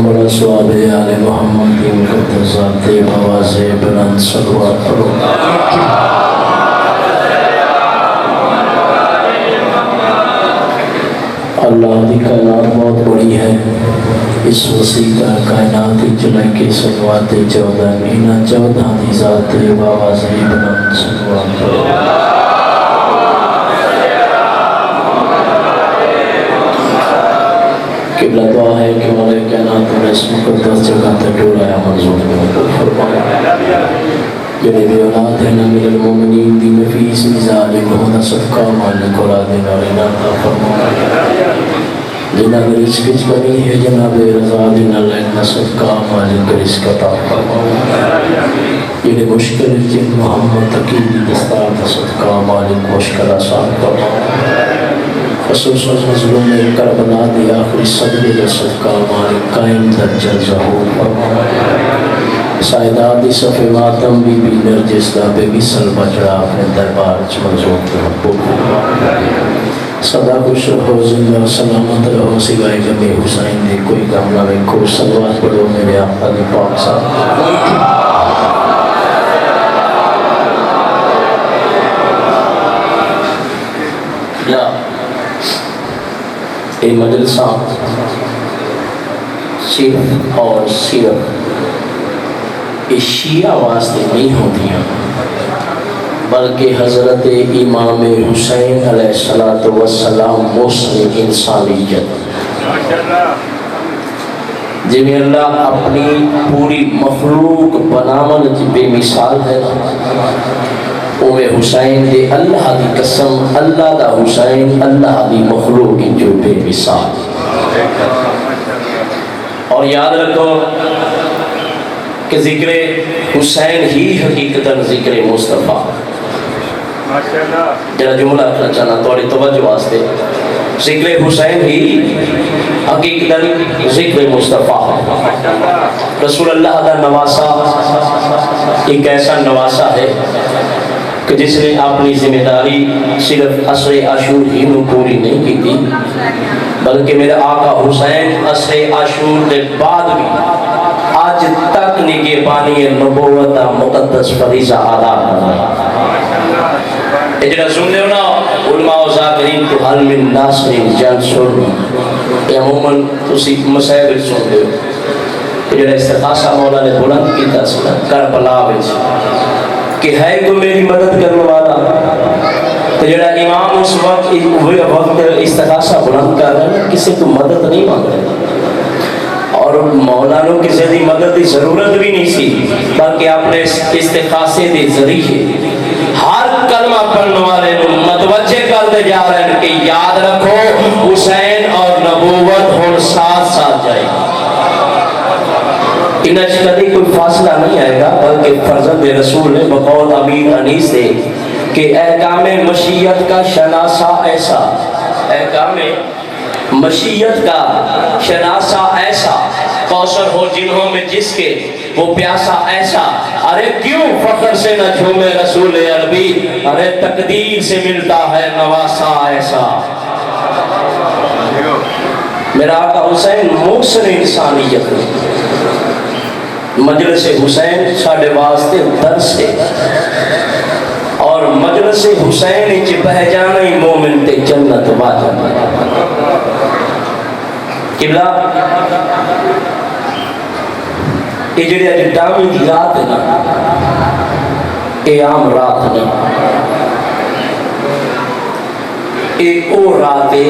بڑا ثواب ہے آل محمد کی مقدس ذات آواز بلند صلوات پڑھو۔ اللہ کی کائنات بہت بڑی ہے، اس وسیع کائنات کی چلائے کے صلوات 14 مہینہ 14 دی ذات آواز بلند صلوات پڑھو۔ قبلہ دعا ہے کہ مولا کائنات نے اس مقدس جگہ تک ڈولایا منظور فرمایا۔ جنہیں بے اولاد ہے نامل المومنین دی نفیس مزاج ہونا صدقہ مالک اولاد نارینا عطا فرمایا۔ جناب رزق کی کمی ہے جناب رضا دینا لینا صدقہ مالک رزق عطا فرمایا۔ جنہیں مشکل جن محمد تقی دی دستار دا صدقہ مالک مشکل آسان فرمایا۔ خصوصاً مظلوم کربلا دی آخری صدقے کا صدقہ مالک قائم در جل ظہور فرمایا۔ سائداد دی صفحہ ماتم بی بی نرجس دا بے مثل بچڑا اپنے دربار چ منظور محبوب فرمایا۔ سدا خوش رہو زندہ سلامت رہو سوائے غم حسین دے کوئی غم نہ رکھو۔ صلوات پڑھو میرے آقا دی پاک صاحب۔ یہ مجلساں صرف اور صرف شیعہ واسطے نہیں ہوتی ہیں، بلکہ حضرت امام حسین علیہ السلام محسن انسانیت جنہیں اللہ اپنی پوری مخلوق بناون بے مثال ہے، اوے حسین دے اللہ دی قسم اللہ دا حسین اللہ دی مخلوق جو بے مثال۔ اور یاد رکھو کہ ذکر حسین ہی حقیقتاً ذکر مصطفیٰ۔ جڑا جملہ اکھنا چاہنا توڑی توجہ واسطے، ذکر حسین ہی حقیقتاً ذکر مصطفیٰ۔ رسول اللہ دا نواسا ایک ایسا نواسا ہے کہ جس نے اپنی ذمہ داری صرف عصر عاشور ہی میں پوری نہیں کی تھی، بلکہ میرے آقا حسین عصر عاشور کے بعد بھی آج تک نگہبانی نبوت مقدس فریضہ ادا کرنا۔ اجڑا سن لے نا علماء و ذاکرین تو حل من ناصرین جان سن، یہ عموماً تسی مسائل سن لے اجڑا استغاثہ مولا نے بلند کیتا سنا کربلا وچ کہ ہے کو میری مدد کرنے والا، تو جڑا امام اس وقت استغاثہ بلند کر رہے ہیں کسی کو مدد نہیں مانگ رہے، اور مولا نو کسی دی مدد دی ضرورت بھی نہیں سی، بلکہ اپنے استغاثے دے ذریعے ہر کلمہ پڑھنے والے نو متوجہ کرتے جا رہے ہیں کہ یاد رکھو حسین اور نبوت ہن ساتھ ساتھ جائے گی۔ انج کبھی کوئی فاصلہ نہیں آئے گا، بلکہ فرزند رسول نے بقول امیر انیس سے کہ احکام مشیت کا شناسہ ایسا، احکام مشیت کا شناسہ ایسا، کوثر ہو جنہوں میں جس کے وہ پیاسا ایسا، ارے کیوں فخر سے نہ جھومے رسول عربی، ارے تقدیر سے ملتا ہے نواسا ایسا۔ میرا آقا حسین محسن انسانیت مجلس حسین ساڑھے واسطے درس ہے، اور مجلس حسین چی بہ جانا مومن تے جنت واجب۔ قبلہ یہ جڑی اج ڈامی دی رات ہے نا، یہ عام رات نہیں، یہ او رات ہے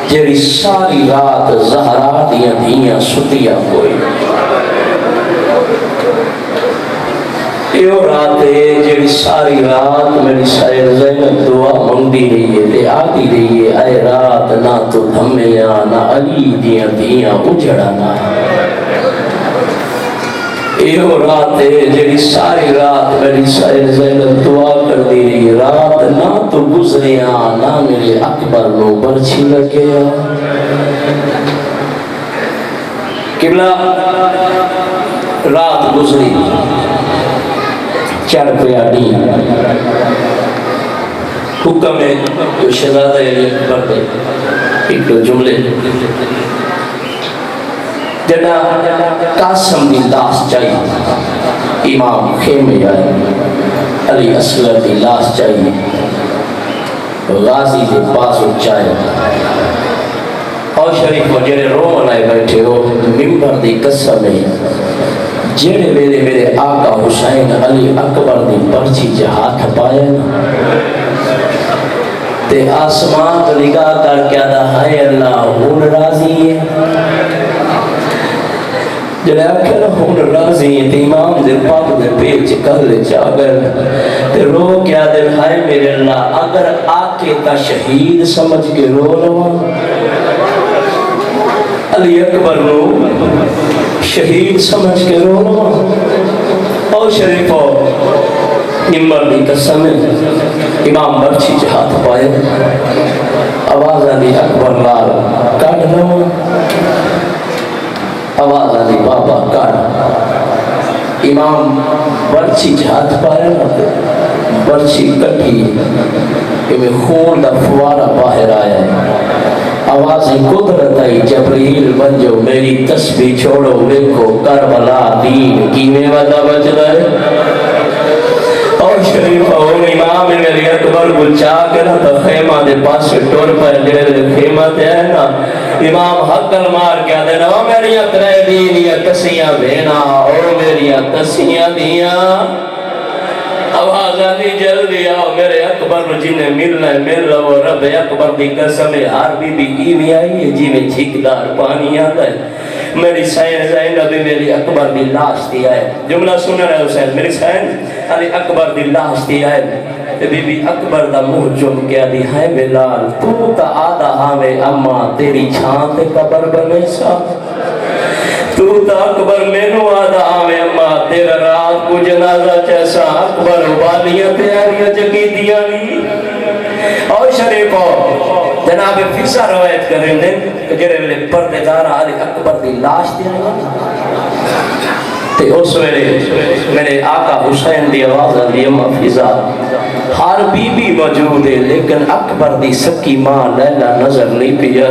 جڑی ساری رات زہرا دیاں دیاں ستیاں کوئی، یہ رات ہے جڑی ساری رات میری سائر زینب دعا منگی رہی ہے تے آتی رہی ہے، اے رات نہ تو دھمیاں نہ علی دیاں دیاں اجڑانا۔ یہ رات ہے جڑی ساری رات میری سائر زینب دعا کر دی رہی ہے، رات نہ تو گزریاں نہ میرے اکبر نو برچھی لگیا۔ قبلہ رات گزری چڑھ پیا نہیں، حکم ہے جو شہزادہ علی اکبر دے ایک دو جملے جنا قاسم دی لاش چاہیے امام خیمے آئے علی اصغر دی لاش چاہیے غازی دے پاس چاہیے اور شریف و جڑے رومن آئے بیٹھے ہو ممبر دی قسم ہے جڑے میرے آقا حسین علی اکبر دی پرچی جہاد پائے تے آسمان تو نگاہ کر کے آدھا ہائے اللہ ہون راضی ہے جڑے آکھر ہون راضی ہے تے امام دے پاک دے پیچ کل چاگر تے رو کے آدھے ہائے میرے اللہ اگر آکے تا شہید سمجھ کے رو لوں علی اکبر رو شہید سمجھ کے رو لوں اور شریف ہو نمبر دی قسم امام برچی جہاد پائے آواز علی اکبر لال کاٹ لوں آواز علی بابا کاٹ امام برچی جہاد پائے برچی کٹی میں خون دا فوارہ باہر آیا آواز قدرت آئی جبریل بنجو میری تسبیح چھوڑو دیکھو کربلا دین کی میں وعدہ بچ رہے اور شریف اور امام میری اکبر کو چاہ کے نا تو خیمہ دے پاس سے ٹور پر دے خیمہ دے ہے نا امام حقل مار کیا دینا او میری اترے دینیا تسیاں دینا او میری تسیاں دیا آواز آنی جلدی آؤ میرے اکبر جنہیں ملنا ہے مل رہا رب اکبر دی قسم ہار بی بی ایمی آئی ہے جی میں جھکدار پانی آتا ہے میری سائن زینب میری اکبر دی لاش دی آئے جملہ سن رہے حسین میری سائن علی اکبر دی لاش دی آئے بی بی اکبر دا منہ چم کیا دی ہے بلال تو تا آدھا ہاوے اما تیری چھان تے قبر بنے سا تو تا اکبر مینو آدھا آوے اما تیرا رات کو جنازہ چیسا اکبر ابالیاں تیاریاں جگی دیا لی اور شریفو جناب فیصہ روایت کریں دیں کہ جرے ویلے پردے دارا علی اکبر دی لاش دیا تے اس میرے آقا حسین دی آواز دی اما فیضا ہر بی بی موجود ہے لیکن اکبر دی سکی ماں لیلہ نظر نہیں پیا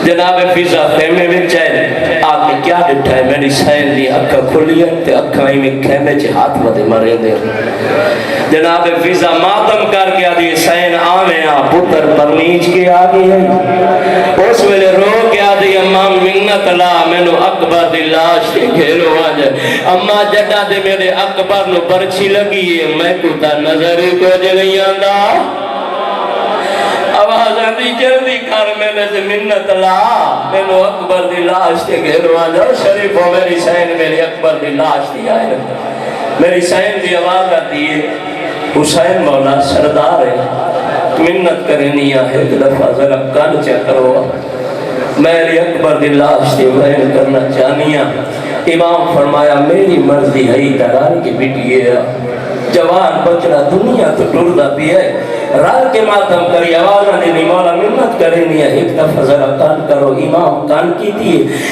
جناب فیضا خیمے میں چاہے آگے کیا ڈٹھا ہے میری سائن دی اکھا کھلی ہے تے اکھا ہی میں خیمے چے ہاتھ ودے مرے دے جناب فیضا ماتم کر کے آدھی سائن آویں آ پتر پرمیج کے آگے ہے اس ویلے رو کے آدھی امام منت لا مینو اکبر دی لاش کے گھیرو آج اما جڑا دے میرے اکبر نو برچی لگی ہے میں کتا نظر کو جگئی آندہ آواز آدھی جلدی کر میں سے منت لا مینو اکبر دی لاش کے گھیرو آج شریف ہو میری سائن میری اکبر دی لاش دی آئے میری سائن دی آواز آتی ہے حسین مولا سردار ہے منت کرنی ہے ایک دفعہ ذرا کان چاہ کرو میری اکبر دی لاش دی بیان کرنا چاہنیا امام فرمایا میری مرضی ہے درار کی بیٹی ہے جوان بچڑا دنیا تو ٹردہ بھی ہے رات کے ماتم کری آوازہ دینی مولا منت کرنی ہے ایک دفعہ ذرا کان کرو امام کان کی تھی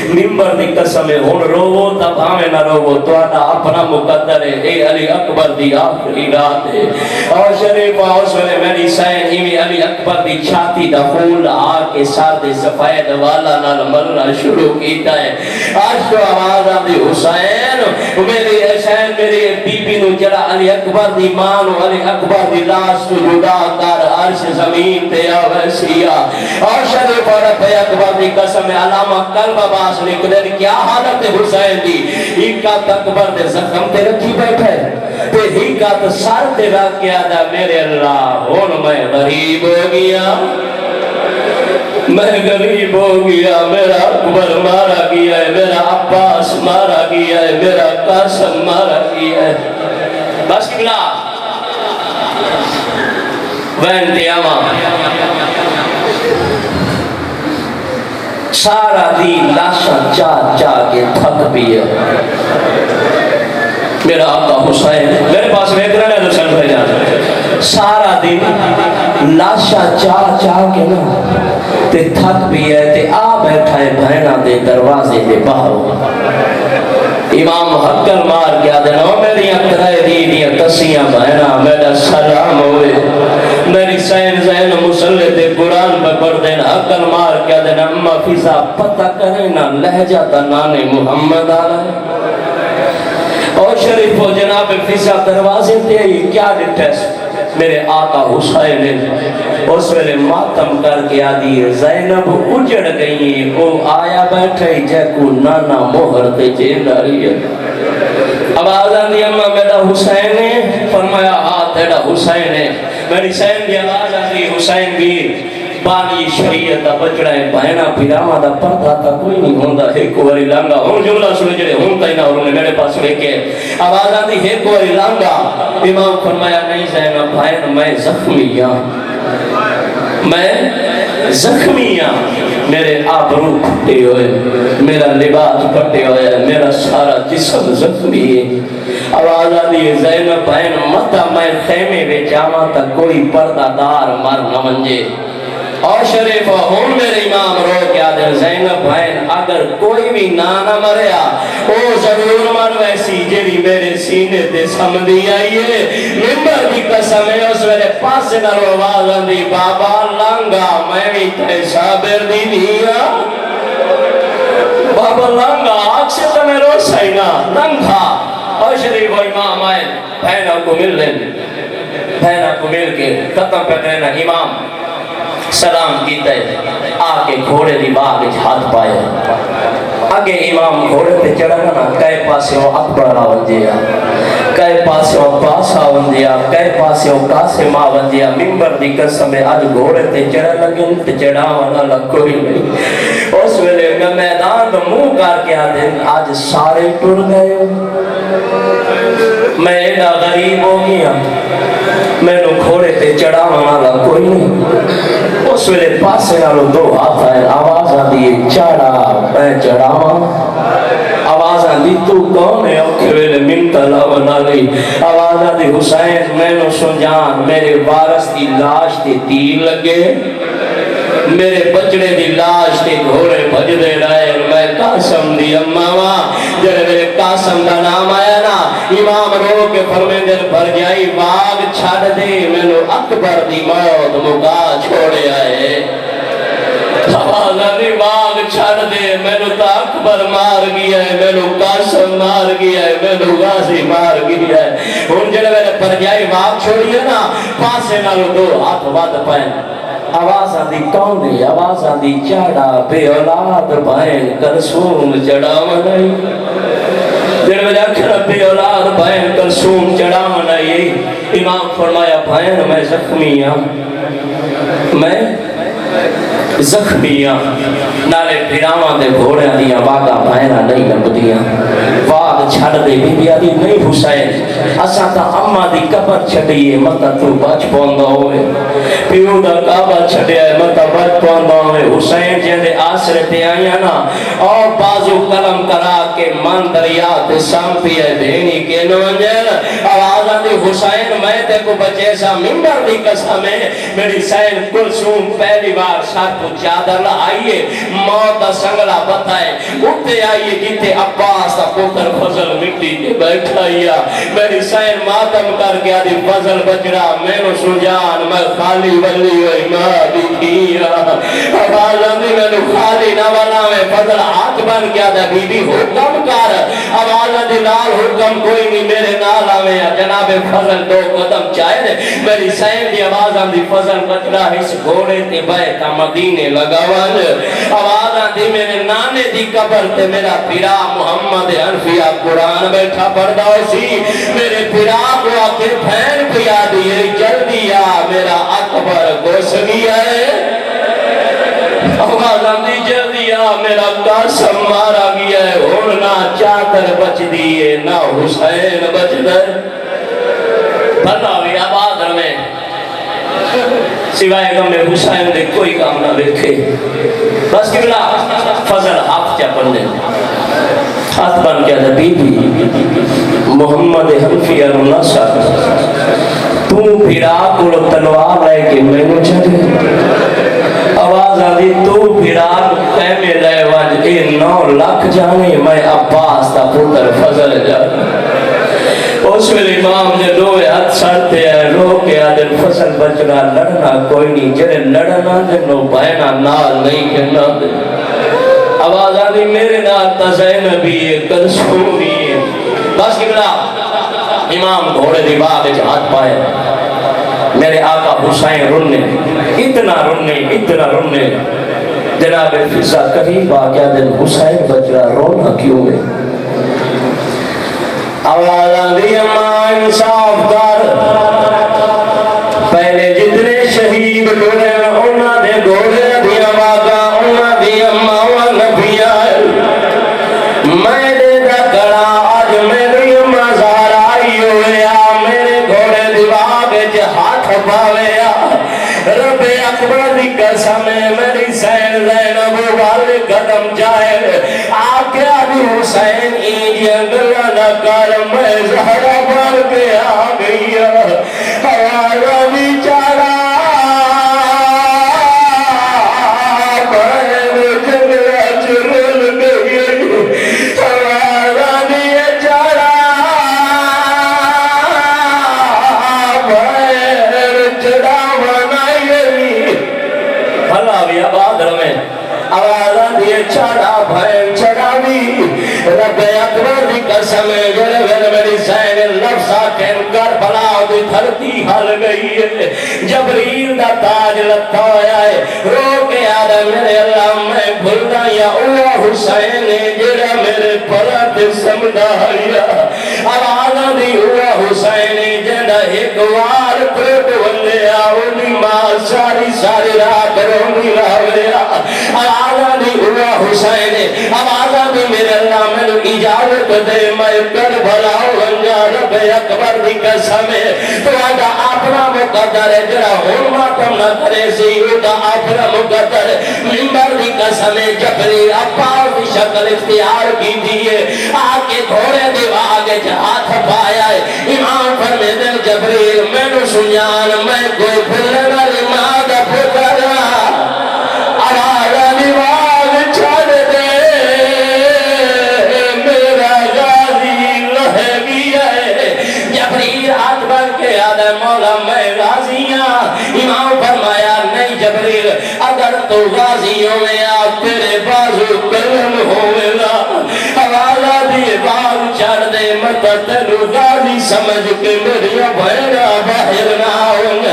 ممبر دی قسم ہے ہون روو تب ہمیں نہ روو تو آنا اپنا مقدر ہے اے علی اکبر دی آخری رات ہے اور شریف آس میں میری سائن ایمی علی اکبر دی چھاتی دا خون آکے ساتھ سفید والا نال مرنا شروع کیتا ہے آج تو آوازہ دی حسین میری حسین میری بی بی نو جڑا علی اکبر دی مانو علی اکبر دی لاش تو جدا کر عرش زمین تے آویسیا اور شریف اور رب اکبر دی قسم علامہ قلب عباس لکھ دے کیا حالت حسین دی ایکا اکبر دے زخم تے رکھی بیٹھے تے ایکا تو سار تے رکھ کیا دا میرے اللہ ہون میں غریب ہو گیا میں غریب ہو گیا میرا اکبر مارا گیا ہے میرا عباس مارا گیا ہے میرا قاسم مارا گیا ہے بس کبلا وین تیاما سارا دی لاشا چاہ چاہ کے تھک بھی ہے میرا آقا حسین میرے پاس ویک رہے ہیں حسین بھائی جان سارا دن لاشا چاہ چاہ کے نا تے تھک بھی ہے تے آ بیٹھا ہے بہنہ دے دروازے دے باہر امام حقل مار کیا دینا میری اکرائے دینیا تسیاں بہنہ میرا سلام ہوئے میری سین زین مسلح تے قرآن پر پڑھ دینا حقل مار کیا دینا آدھے اما فضا پتہ کرے نہ لہجہ تا نانے محمد آلہ اور شریف و جناب فضا دروازے تے یہ کیا ڈٹیس میرے آقا حسین نے اس ویلے ماتم کر کے آدھی زینب اجڑ گئی او آیا بیٹھے جے کو نانا مہر تے جیل رہی ہے اب آزان دی اممہ میرا حسین ہے فرمایا تیرا حسین ہے میری سین دی آزان دی حسین بھی بانی شریعت دا بچڑا ہے بہنا پیراما دا پردہ تا کوئی نہیں ہوندہ ایک واری لانگا ہون جملہ سنے جڑے ہون تائنا اور انہیں میرے پاس لکھے آواز آتی ایک واری لانگا امام فرمایا نہیں زینب بھائن میں زخمیاں میرے آبرو پھٹے ہوئے میرا لباس پھٹے ہوئے میرا سارا جسم زخمی ہے آواز آتی ہے زینب بھائن مطا میں خیمے بے جاما تا کوئی پردہ دار مر نہ منجے اور شریف ہون میرے امام رو کیا دے زینب بھائن اگر کوئی بھی نانا مریا او ضرور مر ویسی جیڑی میرے سینے تے سمدھی آئیے ممبر کی قسم ہے اس میرے پاس سے نرو آواز آندھی بابا لانگا میں بھی تے صابر دی دیا بابا لانگا آگ سے تمہیں رو سائنا لنگا اور شریف و امام آئے بھائنہ کو مل لیں بھائنہ کو مل کے ختم پہ دینا امام سلام کیتا ہے آکے گھوڑے دی باغ ہاتھ پائے آگے امام گھوڑے تے چڑھا نا کئے پاسے ہو اکبر آون دیا کئے پاسے ہو پاس آون دیا کئے پاسے ہو قاسم آون دیا ممبر دی قسم ہے آج گھوڑے تے چڑھا لگن تے چڑھا والا کوئی نہیں اس ویلے میں میدان تو منہ کر کے آتے آج سارے ٹر گئے میں ایڈا غریب ہو گیا میں نو گھوڑے تے چڑھا والا کوئی نہیں اس ویلے پاسے نالو دو ہاتھ آئے آواز آدھی چڑھا میں چڑھاواں آواز آدھی تو کون ہے اوکے ویلے منتا لاونا لئی آواز آدھی حسین میں نو سنجان میرے وارث دی لاش تے تیر لگے میرے بچڑے دی لاش تے گھوڑے بھج دے رہے میں قاسم دی امماں جڑے میرے قاسم دا نام آیا نا امام رو کے فرمے دل بھر جائی باغ چھڑ دے میں نو اکبر دی موت مکا چھوڑے آئے آوازانی باغ چھڑ دے میں نو تا اکبر مار گیا ہے میں نو قاسم مار گیا ہے میں نو غازی مار گیا ہے ان جڑے میرے پر جائی باغ چھوڑی ہے نا پاسے نالو دو ہاتھ بات پائیں آواز آدھی کون دی آواز آدھی چڑھا بے اولاد بھائن کرسوم چڑھا منائی جڑے میں جاکر بے اولاد بھائن کرسوم چڑھا منائی امام فرمایا بھائن میں زخمیاں میں زخمیاں نالے پھراواں دے گھوڑے دیاں واگا بھائنہ نہیں لبدیاں واگ چھڑ دے بی بی آدھی نہیں حسین اسا تا اممہ دی قبر چھڑیے مطا تو بچ پوندہ ہوئے پیو دا کعبہ چھڑیا ہے مطا بچ پوندہ ہوئے حسین جیندے آسر تے آئیاں نا اور بازو قلم کرا کے من دریات سامپی ہے دینی کے نونجل آواز آدھی حسین میں تے کو بچے سا ممبر دی قسم ہے میری سین کلسوم پہلی بار شاہ تو چادر لائیے موت سنگلا بتائے اٹھتے آئیے جیتے عباس تا پتر فضل مٹی کے بیٹھائیا میری سین ماتم کر گیا دی فضل بچڑا میں نو سجان میں خالی ولی و امادی کیا آواز آدھی میں نو خالی نوالا میں فضل ہاتھ بن گیا دا بی بی حکم کر آواز آدھی نال حکم کوئی نہیں میرے نال آوے جناب فضل دو قدم چاہے میری سین دی آواز آدھی فضل بچڑا اس گھوڑے تے بیٹھا مدینے لگاوان آواز آدھی میرے نانے دی قبر تے میرا پیرا محمد حنفیہ قرآن بیٹھا پڑھدا سی میرے پیرا کو آخر پھین پیا دیئے جلدی آ میرا اکبر گوسنی ہے آواز آدھی جلدی آ میرا قاسم مارا گیا ہے ہون نہ چادر بچ دیئے نہ حسین بچ دے بتاوی آباد میں سوائے غم حسین دے کوئی کام نہ دیکھے بس قبلہ فضل ہاتھ کیا پڑھنے ہاتھ بن کیا تھا بی بی محمد حنفیہ نصر تو پھرا کو تلوار لے کے میں نے چلے آواز آدھی تو پھرا خیمے لے واج اے 9 لاکھ جانے میں عباس تا پتر فضل جانے اس میں امام نے روئے ہاتھ سارتے ہیں رو کے آدھر فصل بچنا لڑنا کوئی نہیں جنہیں لڑنا جنہوں بہنا نال نہیں کرنا دے آواز آدھی میرے نال تزین بھی ہے کلسوں بھی ہے بس نکلا امام گھوڑے دی باغ ہاتھ پائے میرے آقا حسین رننے اتنا رننے جناب فضا قریب آگیا دن حسین بچرا رونا کیوں ہے آواز آدھی اماں انصاف کر پہلے جتنے شہید گھوڑے انہاں دے گھوڑے دیا واقع انہاں دی اماں و نبی آئے میں دے دا کڑا آج میری اماں زہر آئی ہوئے میرے گھوڑے دیواغ ہاتھ پاوے رب اکبر دی قسم میری سین زینب والے قدم جائے آکے ابھی حسین ایجی انگلہ نہ کر میں زہرہ بڑھ کے آ گئی ہمارا بیچارہ میں جگہ چرل گئی ہمارا بیچارہ آوازہ دیے چڑھا بھائن چڑھاوی رب اکبر دی قسم جلوے میری سین لفظہ کہن کر بلا دی دھرتی ہل گئی ہے جبریل دا تاج لکھا ہویا ہے رو کے آدھا میرے اللہ میں بھلنا یا اللہ حسین جڑا میرے پرات سمدہ ہے آوازہ دی اللہ حسین جڑا ایک وار پریٹ بلے آؤنی ماں ساری رات رونی لاوے آوازہ دی اللہ حسین آوازہ دی میرے اللہ میں اجازت دے میں کربلا ونجا رب اکبر دی قسم تو آجا اپنا مقدر ہے جڑا ہنما تم نہ کرے سی ہوتا اپنا مقدر منبر دی قسم جبریل اپاس دی شکل اختیار کی دیئے آکے گھوڑے دیواغ ہاتھ پایا ہے امام فرمے دن جبریل میں نو سنیان میں کوئی بھلنا لماد پتر آوازہ دیواغ چھڑ دے میرا غازی لہ گیا ہے جبریل ہاتھ بن کے آدھے مولا میں غازیاں امام فرمایا نہیں جبریل اگر تو غازیوں میں آپ تیرے بازو قلم ہوئے گا حوالہ دیے باغ چڑھ دے مطا تنو غازی سمجھ کے میری بھیڑا باہر نہ ہوں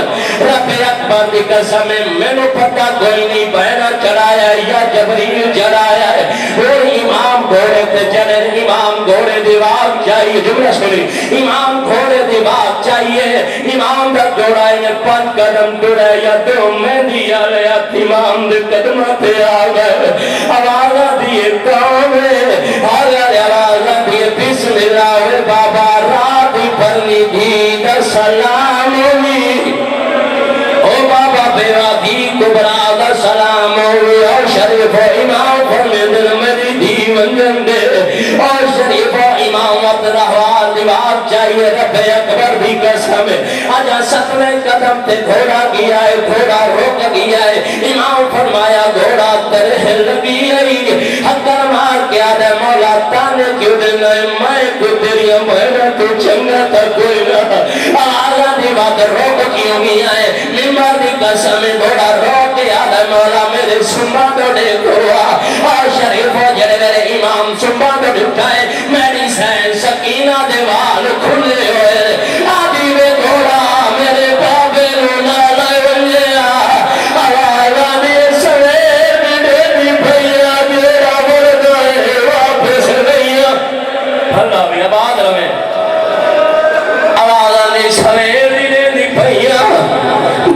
رب اکبر دی قسم میں نو پتہ کوئی نہیں بھیڑا چڑھایا یا جبریل چڑھایا ہے وہ امام گھوڑے تے چڑھے امام گھوڑے دیواغ چاہیے جملہ سنی امام گھوڑے دیواغ چاہیے امام دا گھوڑا ہے پانچ قدم ٹوڑے یا دو میں دیا لیا امام دے قدمہ تے آگئے آوازہ دیئے کام ہے آوازہ دیئے بسم اللہ بابا راتی پرنی دی دا سلام ہوئی او بابا بیرا دی کبرا دا سلام ہوئی اور شریف و امام فرمی دل میری دی منجن دے اور شریف و امام وقت رہوان دیوار چاہیے رب اکبر بھی قسم آجا ستویں قدم تے گھوڑا گیا ہے گھوڑا روک گیا ہے امام فرمایا گھوڑا ترہ لگی ہے حقر مار کیا دے مولا تانے کیوں دے نئے میں کو تیری امہرہ تو چنگا تا کوئی نہ آلہ دی بات روک کیوں گیا ہے ممبر دی قسم گھوڑا روک گیا دے مولا میرے سنبا دو دے گھوڑا اور شریف و جڑے میرے امام سنبا دو دکھائے میری سین سکینہ دیوال کھلے ہوئے آدھی میں گھوڑا میرے بابے رونا لائے ونجیا آوازہ دیے سویر دینے دی بھئیا میرا بردائے واپس نہیں بھلا بھی آباد رہے آوازہ دیے سویر دینے دی بھئیا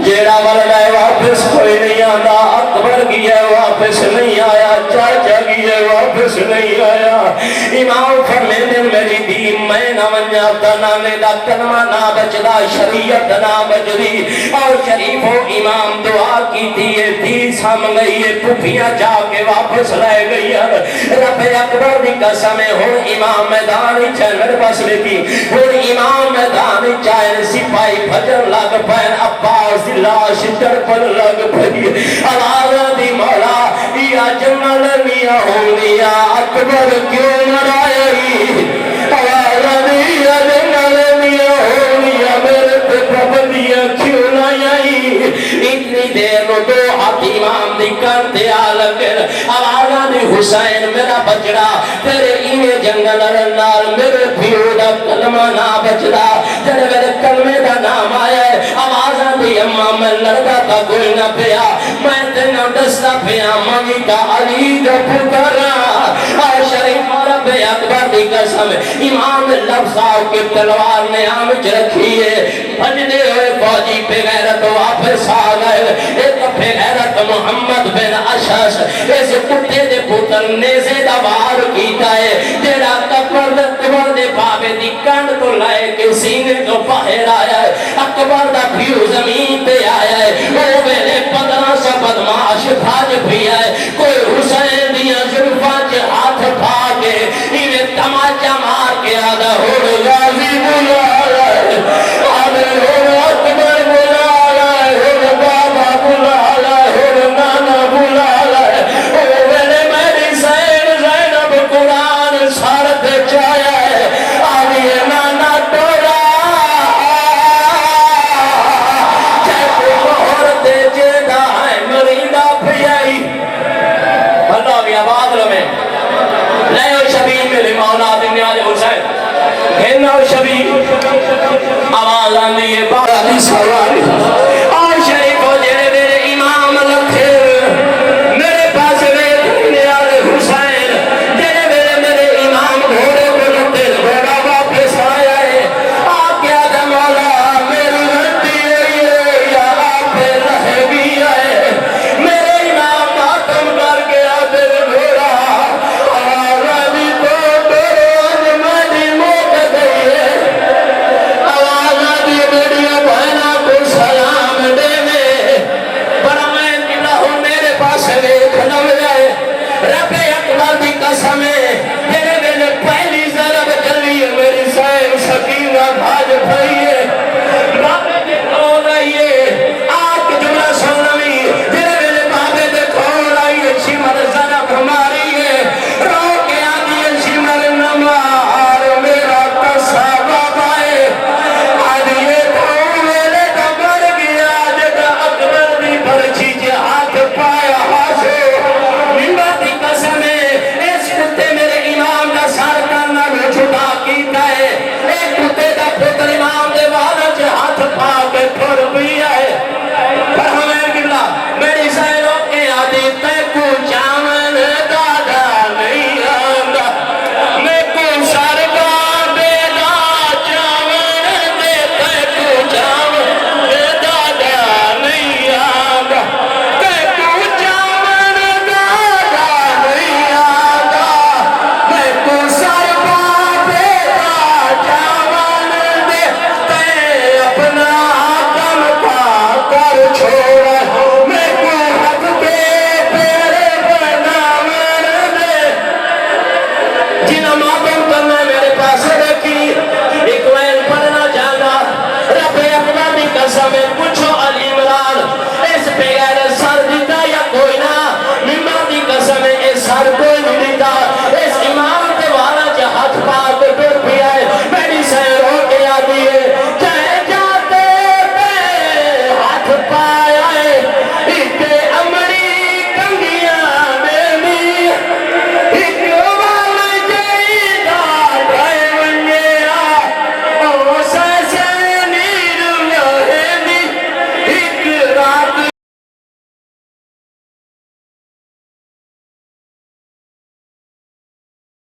جیڑا بردائے واپس کوئی نہیں آتا اکبر گیا واپس نہیں آیا چاچا گیا واپس نہیں آیا امام فرمیدے میری دین میں نہ ونجاتا نانے دا کلمہ نہ بچدا شریعت نہ بچدی اور شریف و امام دعا کی تھی سام گئی ہے پھوپیاں جا کے واپس لے گئی رب اکبر دی قسم ہوں امام میدان چینر بس لیتی ہوں امام میدان چائن سپائی بھجن لگ پین عباس دی لاش تڑپن لگ پئی آوازہ دی مولا یا جنل میاں ہونیا اکبر کیوں مرائے آوازہ دی یا جنل اتنی دیر نو دو ہاتھ امام دی کرتے آلکے آوازہ دی حسین میرا بچڑا تیرے اینے جنگل رنال میرے پیو دا کلمہ نہ بچڑا تیرے میرے کلمے دا نام آیا ہے آوازہ دی امام میں لڑکا تا کوئی نہ پیا میں تینوں دستا پیا منگی کا علی دا پترا آئے شریف رب اکبر دی قسم امام لفظ آؤ کے تلوار نے آمچ رکھی ہے بھجنے ہوئے فوجی پہ غیرت واپس آ گئے ایک پہ غیرت محمد بن اشعث اس کتے دے پتر نیزے دا بار کیتا ہے تیرا کپر دے بابے دی کنڈ تو لائے کے سینے تو باہر آیا ہے اکبر دا پیو زمین پہ آیا ہے وہ میرے 1500 بدماش بھاج بھی آئے کوئی حسین دیا ظلفات ہاتھ پھاگے انہیں تماچا مار کے آدھا ہو غازی بلا لائے آدھے ہو اکبر بلا لائے ہو بابا بلا لائے ہو نانا بلا لائے او میرے میری زینب قرآن سارت چایا ہے آدھے نانا ٹورا جیسے مہر دے جیدہ ہے مریدہ پیائی بھلا بھی آباد رمیں لے او شبیر میرے مولا دن آج حسین کہنا او شبیر آواز آندھی ہے بارہ دی سواری آج شریف ہو جیرے میرے امام لکھے میرے پاس میرے آج حسین جیرے میرے امام گھوڑے کو لٹے گھوڑا واپس آیا ہے آپ کیا دے مولا میری غلطی ہے یا آپ پہ رہ گیا ہے میرے امام ماتم کر کے آدھے گھوڑا آواز بھی تو آج مجھے موت گئی ہے آواز بھی میری بہنہ کو سلام دے میں بڑا میں قبلہ ہوں میرے پاس ایک نم جائے رب اکبر دی قسم ہے میرے میرے پہلی ضرب چلی ہے میری سائن سکینہ بھاج پھئی ہے رب دے کھول رہی ہے آپ کی جملہ سنمی میرے میرے بابے دے کھول رہی ہے شمر ضرب ہماری ہے رو کے آدھی ہے شمر نمار میرا قصہ بابا ہے آدھی ہے تو میرے دمر گیا جگہ اکبر دی برچی جہاد پایا حاصل نمبر دی قسم ہے اس کتے میرے امام کا سار کرنا میں چھٹا کیتا ہے ایک کتے کا پتر امام دے والا جہاد پا کے پھر بھی آئے پر ہمیں قبلہ میری سائنوں کے آدھی تے کو چامن دادا نہیں آنگا میں کو سرکار دے دا چامن دے تے کو چامن دادا نہیں آنگا تے کو چامن دادا نہیں آنگا میں کو سرکار دے دا چامن دے تے اپنا کم کا کر چھوڑا میں کو حق کے پیرے بنامن دے جنہ ماتم کرنا میرے پاس رکھی ایک ویل پڑھنا جانا رب اپنا بھی قسم ہے